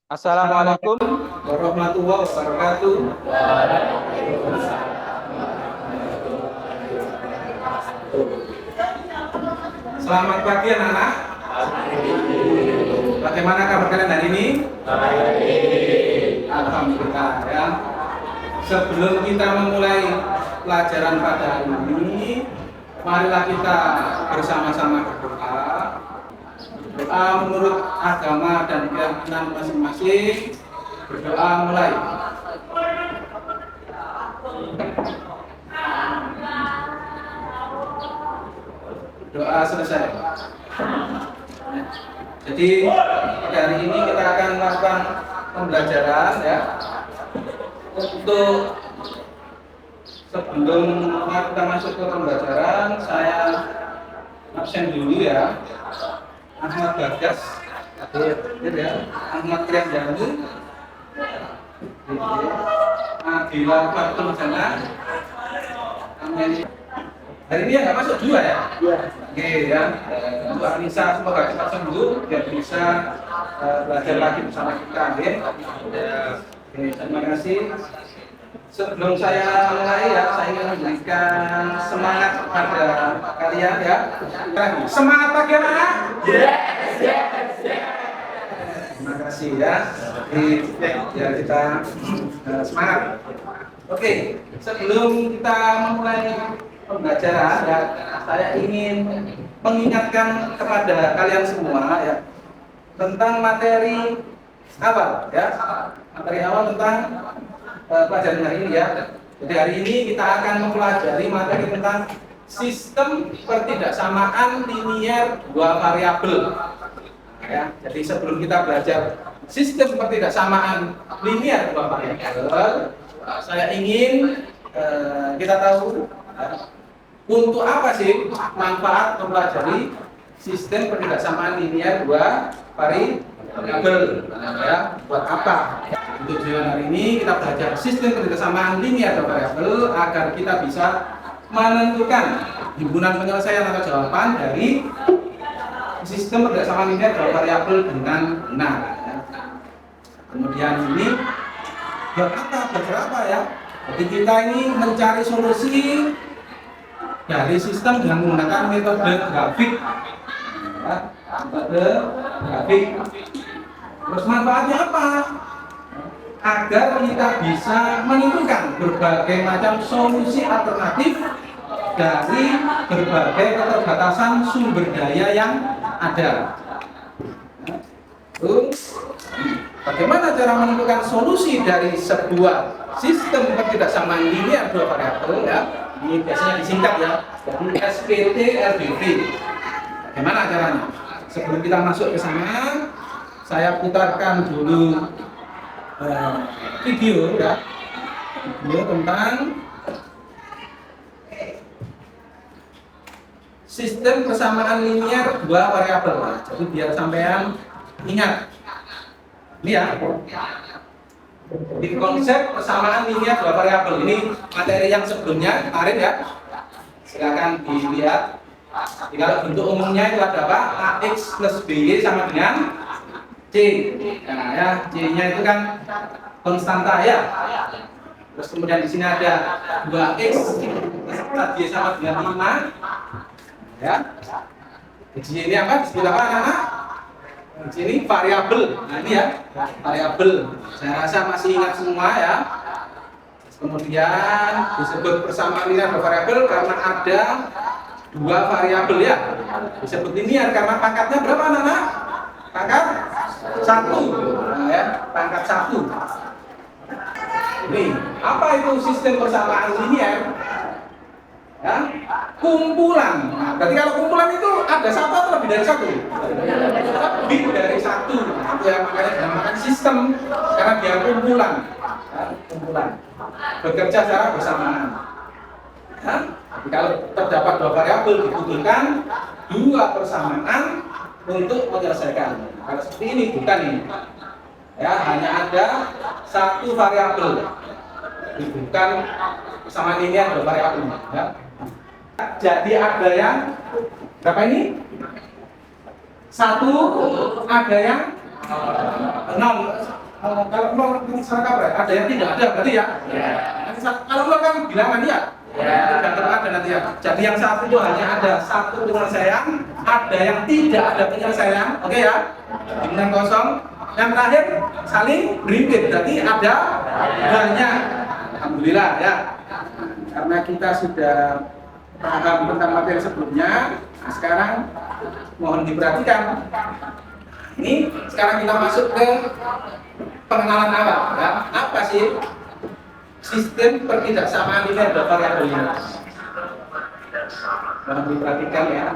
Assalamualaikum. Warahmatullahi wabarakatuh. Selamat pagi anak-anak. Bagaimana kabar kalian hari ini? Alhamdulillah ya. Sebelum kita memulai pelajaran pada hari ini, marilah kita bersama-sama berdoa. Doa menurut agama dan keyakinan masing-masing. Berdoa mulai. Doa selesai. Jadi pada hari ini kita akan melakukan pembelajaran ya. Untuk sebelum kita masuk ke pembelajaran, saya absen dulu ya. Ahmad Bagas, ya. Ahmad Triandanu, Adila Fatul Jana. Hari ini nggak masuk dua ya? Iya. Oke ya. Untuk Anissa semoga cepat sembuh biar bisa belajar lagi bersama kita. Oke. Terima kasih. Sebelum saya mulai ya, saya ingin memberikan semangat kepada kalian ya. Semangat pagi anak. Yes. Terima kasih ya. Ya kita semangat. Oke, sebelum kita memulai pembelajaran ya, saya ingin mengingatkan kepada kalian semua ya tentang materi awal ya. Materi awal tentang pelajaran hari ini ya. Jadi hari ini kita akan mempelajari materi tentang sistem pertidaksamaan linier dua variabel. Ya, jadi sebelum kita belajar sistem pertidaksamaan linier dua variabel, saya ingin kita tahu untuk apa sih manfaat mempelajari sistem pertidaksamaan linier dua variabel ya, buat apa? Untuk tujuan hari ini kita belajar sistem pertidaksamaan linier dua variabel agar kita bisa menentukan himpunan penyelesaian atau jawaban dari sistem pertidaksamaan linier dua variabel dengan benar. Kemudian ini buat apa ya? Jadi kita ini mencari solusi dari sistem dengan menggunakan metode grafik. Ya, metode grafik. Terus manfaatnya apa? Agar kita bisa menentukan berbagai macam solusi alternatif dari berbagai keterbatasan sumber daya yang ada. Bagaimana cara menentukan solusi dari sebuah sistem pertidaksamaan linier dua variabel ya? Ini biasanya disingkat ya, jadi SPT LDV. Bagaimana caranya? Sebelum kita masuk ke sana, saya putarkan dulu video ya, video tentang sistem persamaan linier dua variabel. Jadi biar sampean ingat ini ya, di konsep persamaan linier dua variabel ini materi yang sebelumnya kemarin ya, silakan dilihat. Jadi kalau bentuk umumnya itu ada apa? AX plus BY sama dengan C. Nah ya, C-nya itu kan konstanta ya. Terus kemudian di sini ada 2x tadi sama dengan 5. Ya. Di sini apa? Disebut apa anak-anak? Di sini variabel. Nah ini ya, variabel. Saya rasa masih ingat semua ya. Kemudian disebut persamaan linier dua variabel karena ada dua variabel ya. Disebut linier karena pangkatnya berapa anak-anak? Pangkat 1. Nah, ya, pangkat 1. Ini apa itu sistem persamaan linier? Ya, kumpulan. Nah, berarti kalau kumpulan itu ada satu atau lebih dari satu? Lebih dari satu. Itu yang makanya dinamakan sistem karena dia kumpulan. Ya, kumpulan. Bekerja secara bersamaan. Ya, jadi kalau terdapat dua variabel dibutuhkan dua persamaan untuk menyelesaikan. Kalau seperti ini bukan ini. Ya, hanya ada satu variabel. Bukan persamaan linier dua variabel ya. Jadi ada yang berapa ini? 1, ada yang 0. kalau nol nanti salah kaprah, ada yang tidak ada berarti ya. Kalau nol kan bilangan ya. Tidak ada nanti ya. Jadi yang satu itu hanya ada satu penyelesaian, ada yang tidak ada penyelesaian, oke ya. Bintang kosong. Yang terakhir saling repeat, berarti ada banyak. Alhamdulillah ya. Karena kita sudah paham tentang materi sebelumnya, nah sekarang mohon diperhatikan. Ini sekarang kita masuk ke pengenalan awal. Ya. Apa sih sistem pertidaksamaan linear dan variabilitas? Mohon diperhatikan ya.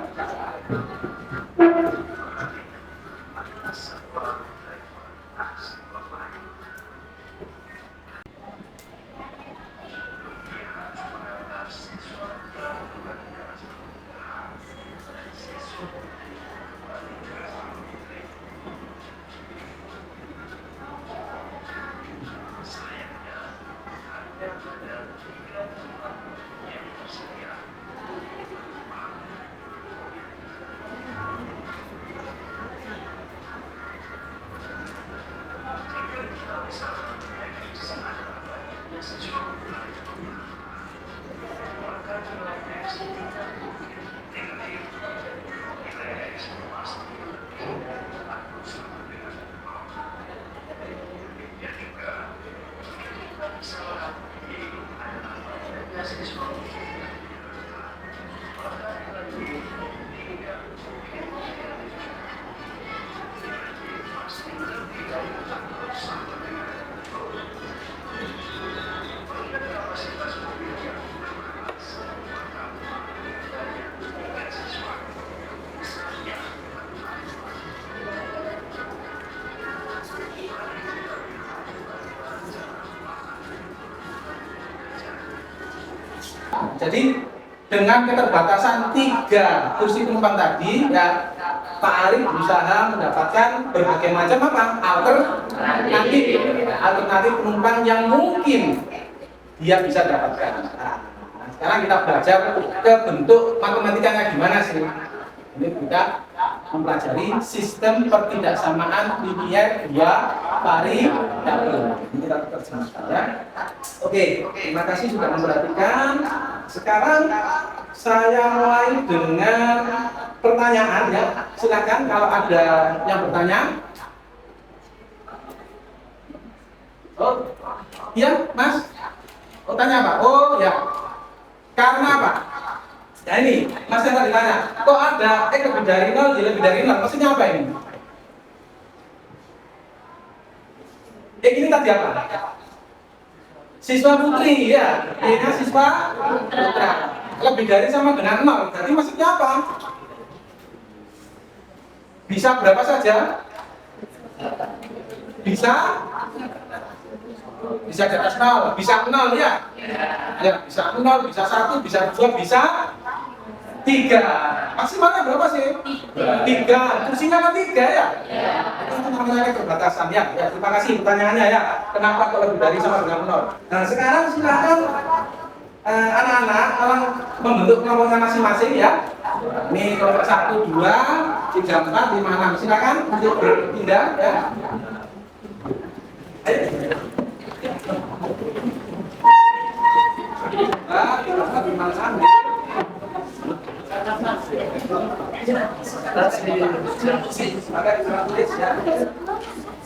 Jadi dengan keterbatasan 3 kursi penumpang tadi, ya Pak Arif berusaha mendapatkan berbagai macam apa? Alternatif penumpang yang mungkin dia bisa dapatkan. Nah, sekarang kita belajar ke bentuk matematikanya gimana sih? Ini kita mempelajari sistem pertidaksamaan linear dua variabel. Ini kita terjemahkan ya. Oke, terima kasih sudah memperhatikan. Sekarang saya mulai dengan pertanyaan ya. Silakan kalau ada yang bertanya. Oh, iya, Mas. Oh, tanya apa? Oh, ya. Karena apa? Ya ini, Mas yang tadi tanya. Kok ada lebih dari 0, lebih dari 0? Maksudnya apa ini? Ini tadi apa? Siswa putri, ya. Ini siswa putra. Lebih dari sama dengan 0. Berarti maksudnya apa? Bisa berapa saja? Bisa di atas 0, bisa 0 ya? Ya, bisa 0, bisa 1, bisa 2, bisa 3. Maksimalnya berapa sih? 3. Kursinya kan 3 ya? Itu namanya keterbatasan ya. Ya, terima kasih pertanyaannya ya. Kenapa kalau lebih dari sama dengan 0? Nah, sekarang silakan anak-anak membentuk kelompoknya masing-masing ya. Ini kelompok 1, 2, 3, 4, 5, 6. Silakan untuk berpindah ya. Ayo.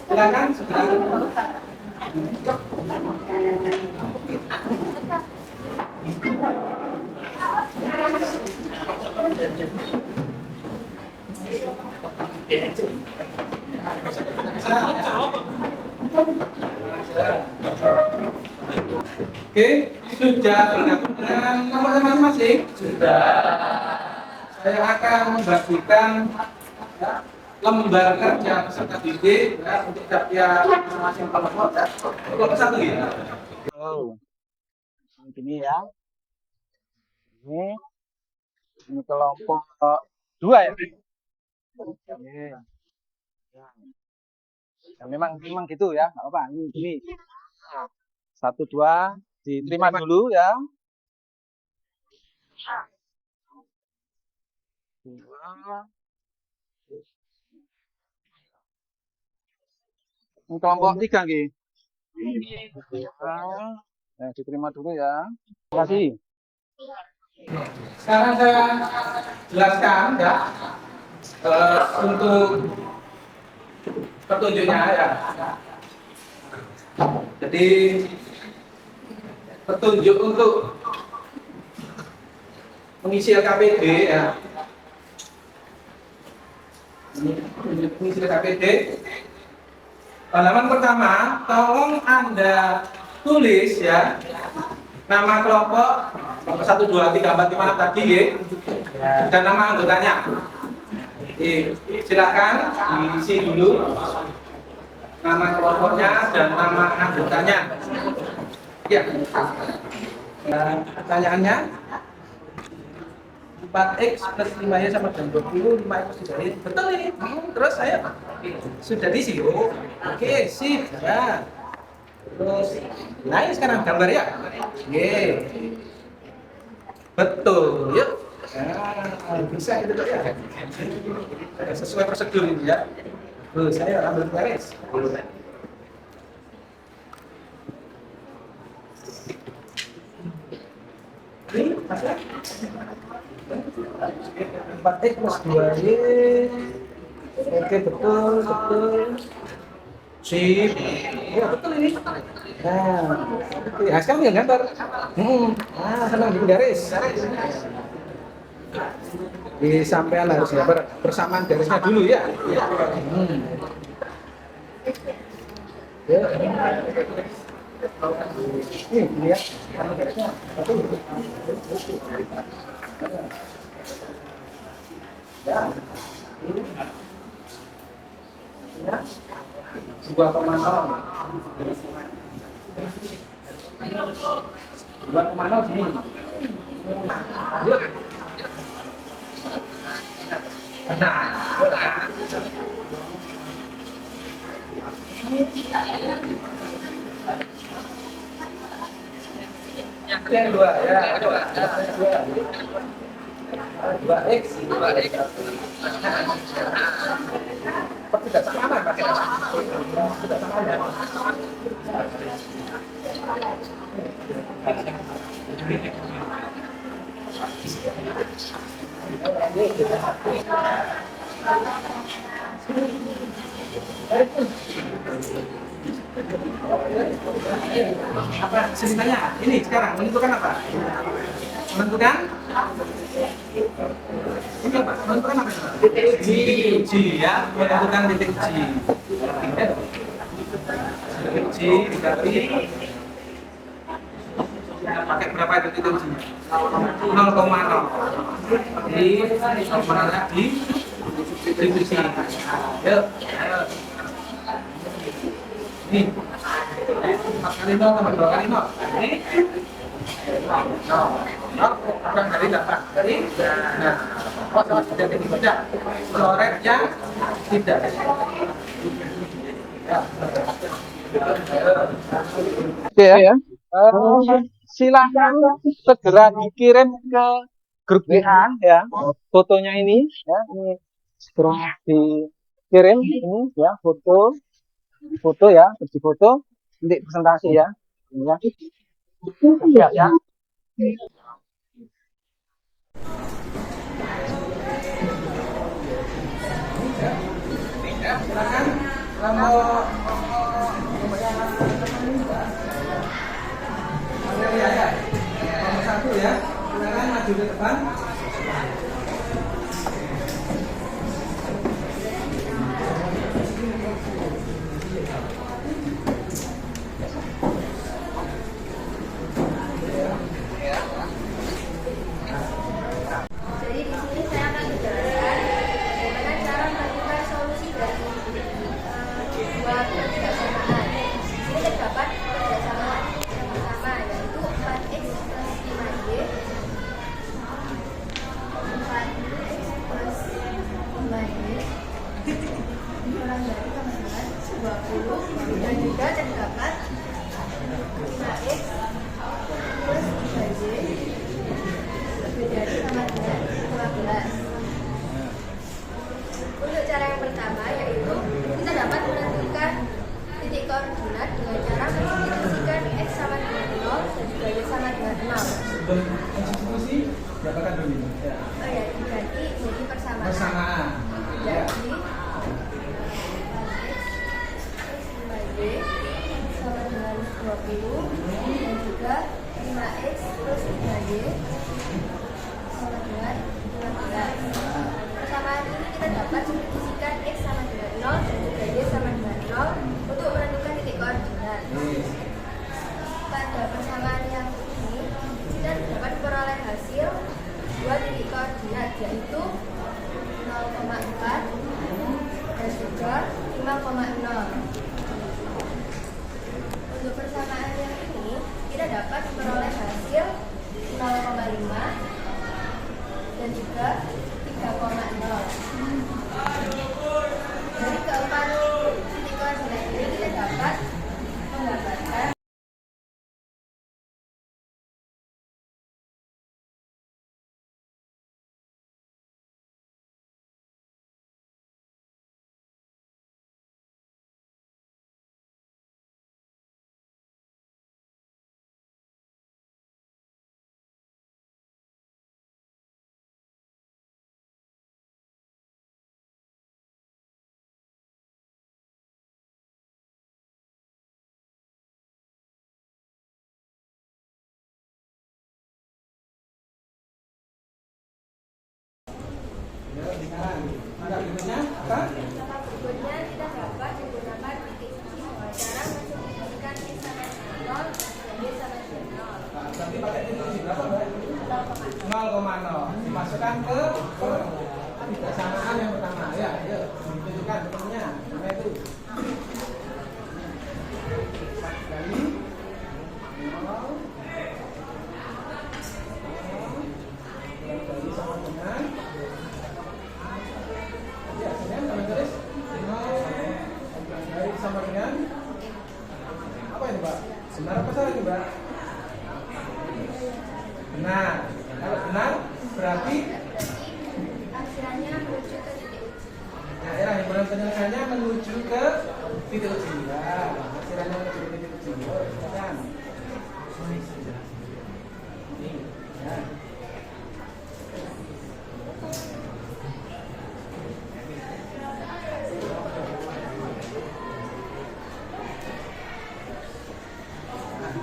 Silakan Oke, sudah bergabung dengan nomornya masing-masing? Sudah. Saya akan membagikan ya, lembar kerja peserta didik ya, untuk setiap masing-masing kelompok ya. Kelompok 1 ya. Oh, ini ya. Ini kelompok 2 ya. Ini. Ya, memang gitu ya, nggak apa. Ini 1, 2 diterima dulu ya. 2. Kelompok 3 Ki. Ya, diterima dulu ya. Terima kasih. Sekarang saya jelaskan ya untuk petunjuknya ya. Jadi petunjuk untuk mengisi LKPD ya. Mengisi LKPD. Halaman pertama, tolong Anda tulis ya nama kelompok 1, 2, 3, 4, 5 tadi ya, dan nama anggotanya. Silakan diisi dulu nama kelompoknya dan nama anggotanya. Ya. Pertanyaannya 4x plus 5y sama dengan 20, 5x plus 3y. Betul ini. Terus saya sudah diisi. Oh, oke, sip. Ya. Terus naik sekarang gambar ya. Oke. Betul. Yuk. Nah, bisa itu ya. Sesuai prosedur ini ya. Tuh, saya ambil beres. Ini masalah 4x plus 2y. Oke, betul. Sip. Ya, betul ini. Nah, oke. Nah, sekarang yang gambar. Senang di garis. Disampaikan harus ya bersamaan garisnya dulu ya. Ya. Ini lihat garisnya. Ya. Ya. 2,0. 2,0 sini. Yuk. Yang dua ya. 2x. Tidak sama pakai. Tidak sama ya. Apa ceritanya? Ini sekarang menentukan apa? Menentukan ini apa? Menentukan apa? Titik G ya, menentukan titik G. Titik G dikali pakai berapa itu titik G? 0,0. Jadi 0,0 lagi divisi. Yuk. Ini 4 kali 0 tambah 2 kali 0. Ini 0 kurang dari 8. Jadi nah, kos tidak dibaca. Coretnya tidak. Ya. Oke ya. Silakan segera dikirim ke grup WA ya. Fotonya ini ya, ini segera dikirim ini ya, foto ya, di foto nanti presentasi ya. Ini ya. Ya. Silakan kalau ya. Nomor 1 ya. Silakan maju ke depan. Jadi di sini saya akan menjelaskan bagaimana cara melakukan solusi dari dua ketidaksamaan. Di sini terdapat ketidaksamaan yang pertama yaitu 4x plus 5y sebelum substitusi dapatkan dulu ini. Ya. Oh ya, diganti jadi persamaan. Persamaan. Ya. Jadi 5Y sama dengan 20 dan juga 5X plus 3Y sama dengan 15. Persamaan ini kita dapat substitusikan X sama dengan 0 dan juga Y sama dengan 0 untuk menentukan titik koordinat. Pada persamaan yang ini kita dapat memperoleh hasil dua titik koordinat, yaitu 0,4 dan juga 5,0. Untuk persamaan yang ini kita dapat memperoleh hasil 0,5 dan juga 3,0. Dari keempat titik koordinat ini kita dapat mendapatkan Ya, sekarang maka berikutnya apa? Langkah berikutnya kita dapat menggunakan titik uji cara mensubstitusikan X sama dengan 0 dan Y sama dengan 0. Nah, berarti pakai titik uji berapa, Mbak? 0,0 dimasukkan ke kesamaan yang pertama. Ya, ayo ditunjukkan bentuknya. Mana itu? 4 kali 0 kali sama dengan ya, kemudian kami tulis 0 kali sama dengan apa ini, Mbak? Benar apa salah ini, Mbak? Benar. Kalau benar berarti Akhirannya menuju ke titik uji. daerah yang penyelesaiannya menuju ke titik uji. Ya, akhirannya menuju ke titik uji. Oh, silakan. Ini, ya.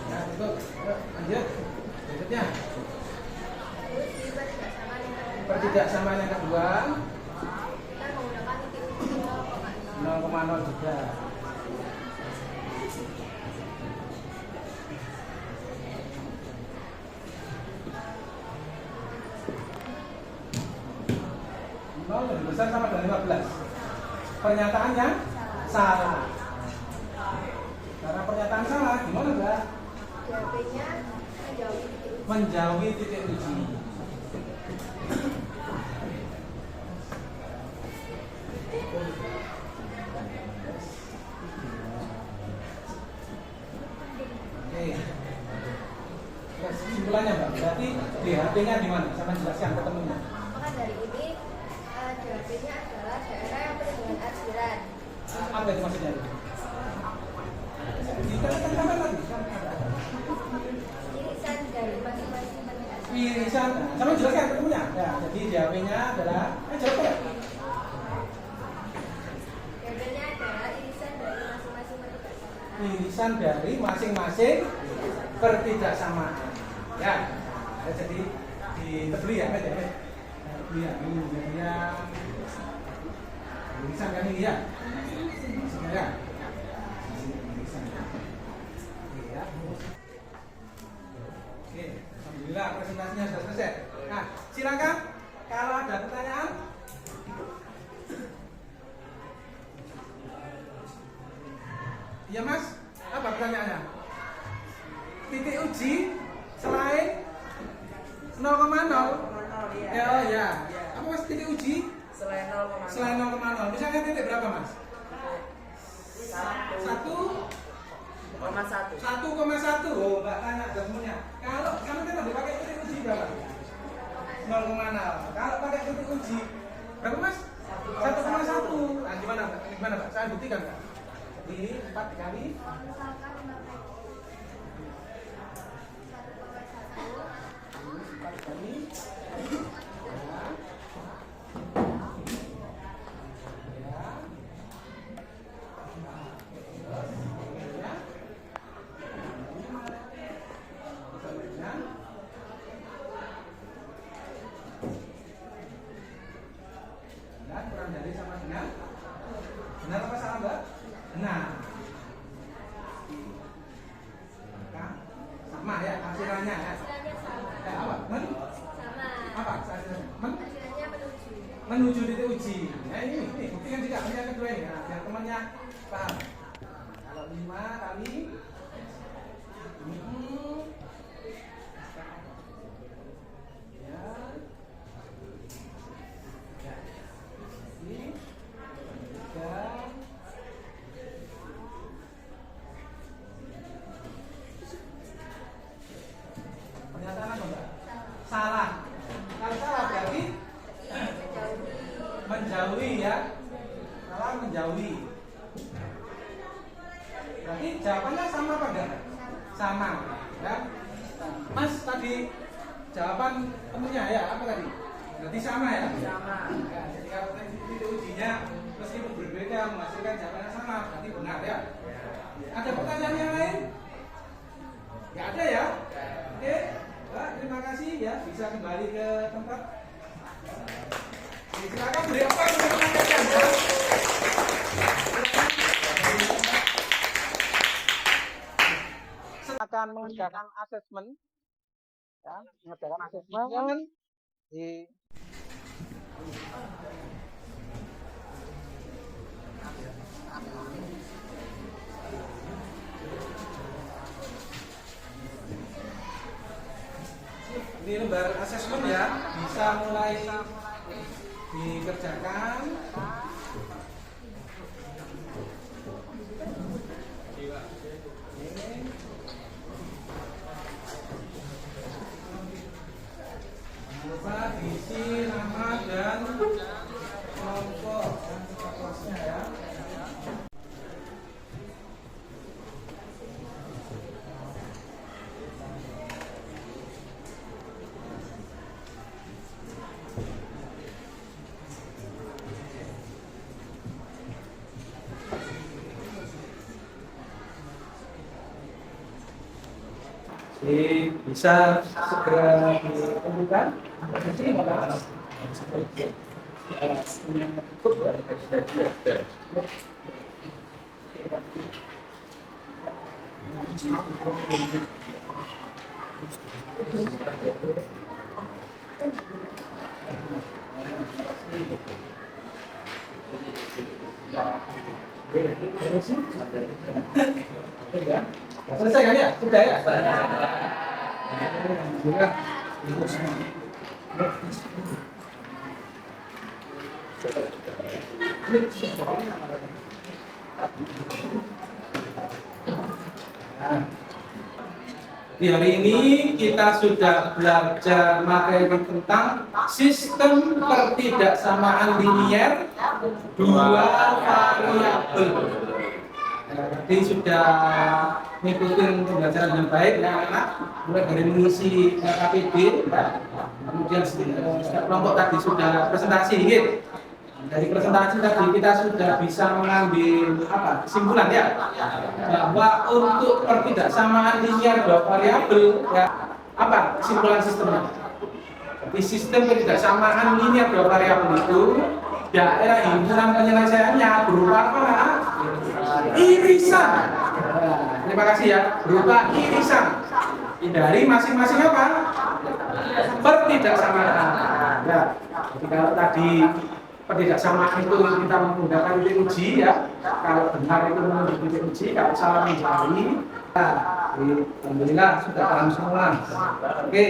Nah, untuk lanjut. Berikutnya. Terus di Pertidaksamaan yang kedua kita menggunakan titik uji 0,0. 0,0 juga. Nol lebih besar sama dengan 15. Pernyataan yang salah. Karena pernyataan salah, gimana, Mbak? Jawabannya menjauhi titik uji. Menjauhi titik uji. Oke. Terus kesimpulannya, Mbak, berarti DHP-nya di mana? Sama jelaskan ketemunya. Maka dari ini jawabannya adalah daerah yang penuh dengan arsiran. Apa itu maksudnya? Dikatakan lagi kan ada. Irisan dari masing-masing pertidaksamaan. Irisan, sama jelaskan ketemunya. Ya, jadi DHP-nya adalah jelaskan. Jawabannya adalah irisan dari masing-masing pertidaksamaan. Irisan dari masing-masing pertidaksamaan. Ya, jadi ditebeli ya, Met, ya, Met. Iya, ini jadinya irisan kan ini ya. Maksudnya ya. Irisan. Iya. Oke, alhamdulillah presentasinya sudah selesai. Nah, silakan kalau ada pertanyaan. Iya, Mas, apa pertanyaannya? Titik uji selain 0,0. Ya, oh ya. Apa Mas titik uji? Selain 0,0. Selain 0,0. Misalnya titik berapa, Mas? 1,1. 1,1. Oh, Mbak tanya semuanya. Kalau kamu kan dipakai titik uji berapa? 0,0. Kalau pakai titik uji berapa, Mas? 1,1. Nah, gimana, Mbak? Gimana, Mbak? Saya buktikan, Mbak. Ini 4 dikali Kalau misalkan memakai 1,1 menuju titik uji. Nah ini buktikan juga yang kedua ini. Nah, biar temannya paham. Kalau 5 kali ya. Ya. Ini 3. Pernyataan apa enggak? Salah. Kalau salah berarti menjauhi ya. Salah menjauhi. Berarti jawabannya sama apa enggak? Sama ya. Mas tadi jawaban temennya ya apa tadi? Berarti sama ya? Sama. Ya, jadi kalau titik ujinya meskipun berbeda menghasilkan jawaban yang sama berarti benar ya. Ada pertanyaan yang lain? Nggak ada ya? Oke. Nah, terima kasih ya, bisa kembali ke tempat. Silakan beri apa yang menyampaikan ya. Akan mengerjakan asesmen, ya, mengerjakan asesmen di Ini lembar asesmen ya, bisa mulai dikerjakan. Jangan lupa diisi nama dan kelompok dan kelasnya ya. Jadi bisa segera ditentukan. Selesai kan ya? Sudah ya? Di hari ini kita sudah belajar materi tentang sistem pertidaksamaan linier dua variabel. Jadi sudah mengikuti pembelajaran dengan baik ya anak, mulai dari mengisi KPD, kemudian setiap kelompok tadi sudah presentasi gitu. Dari presentasi tadi kita sudah bisa mengambil apa kesimpulan ya, bahwa untuk pertidaksamaan linier dua variabel ya apa kesimpulan sistemnya? Di sistem pertidaksamaan linier dua variabel itu daerah himpunan penyelesaiannya berupa apa? Irisan. Terima kasih ya, berupa irisan dari masing-masing apa? Pertidaksamaan. Ya, jadi kalau tadi pertidaksamaan itu kita menggunakan titik uji ya. Kalau benar itu menuju titik uji, kalau salah mencari. Nah, alhamdulillah sudah paham semua. Oke,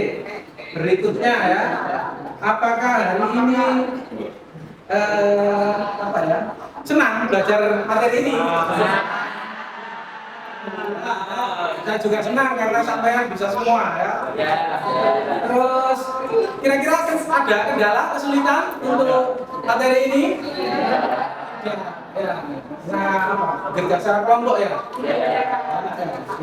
berikutnya ya. Apakah hari ini apa ya? Senang belajar materi ini? Saya juga senang karena sampean bisa semua ya. Terus kira-kira ada kendala kesulitan untuk materi ini? Ya. Nah, apa? Kerja secara kelompok ya.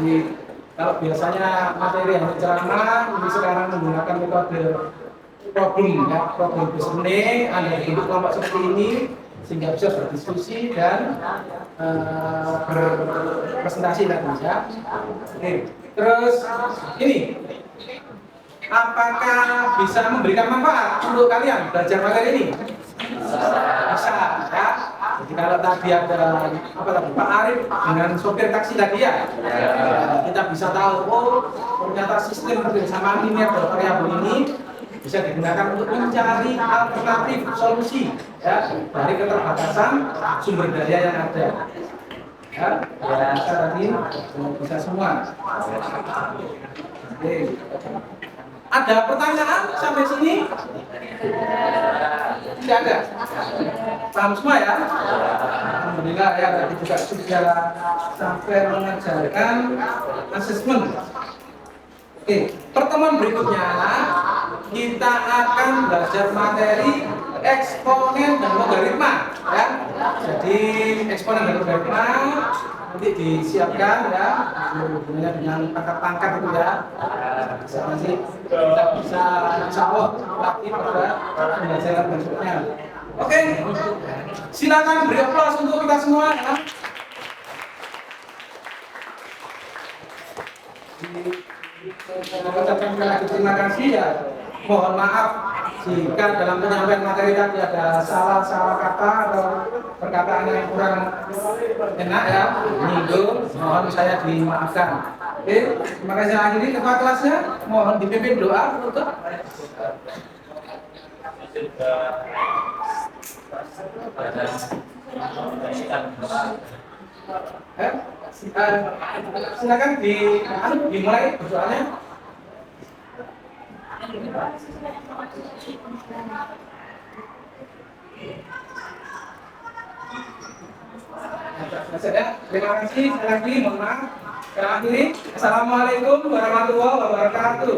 Jadi, kalau biasanya materi yang ceramah, ini sekarang menggunakan metode problem ya, problem listening, Anda bentuk kelompok seperti ini sehingga bisa berdiskusi dan berpresentasi nanti ya. Oke. Terus ini apakah bisa memberikan manfaat untuk kalian belajar materi ini? Bisa ya. Jadi kalau tadi ada apa tadi Pak Arif dengan sopir taksi tadi ya, kita bisa tahu oh ternyata sistem persamaan linier dua variabel ini bisa digunakan untuk mencari alternatif solusi ya dari keterbatasan sumber daya yang ada. Ya, bisa tadi bisa semua. Oke. Ada pertanyaan sampai sini? Tidak ada. Paham semua ya? Alhamdulillah ya, tadi juga sudah sampai mengajarkan asesmen. Oke, pertemuan berikutnya kita akan belajar materi eksponen dan logaritma ya. Jadi eksponen dan logaritma nanti disiapkan ya hubungannya dengan pangkat-pangkat itu ya. Nanti kita bisa jawab lagi pada pembelajaran berikutnya. Oke, silakan beri aplaus untuk kita semua ya. Mengucapkan terima kasih ya. Mohon maaf jika dalam penyampaian materi tadi ada salah-salah kata atau perkataan yang kurang enak ya, menyinggung, mohon saya dimaafkan. Oke, terima kasih. Akhiri ketua kelasnya, mohon dipimpin doa untuk silakan dimulai berdoanya. Terima kasih sekali lagi, mohon maaf. Akhiri, assalamualaikum warahmatullahi wabarakatuh.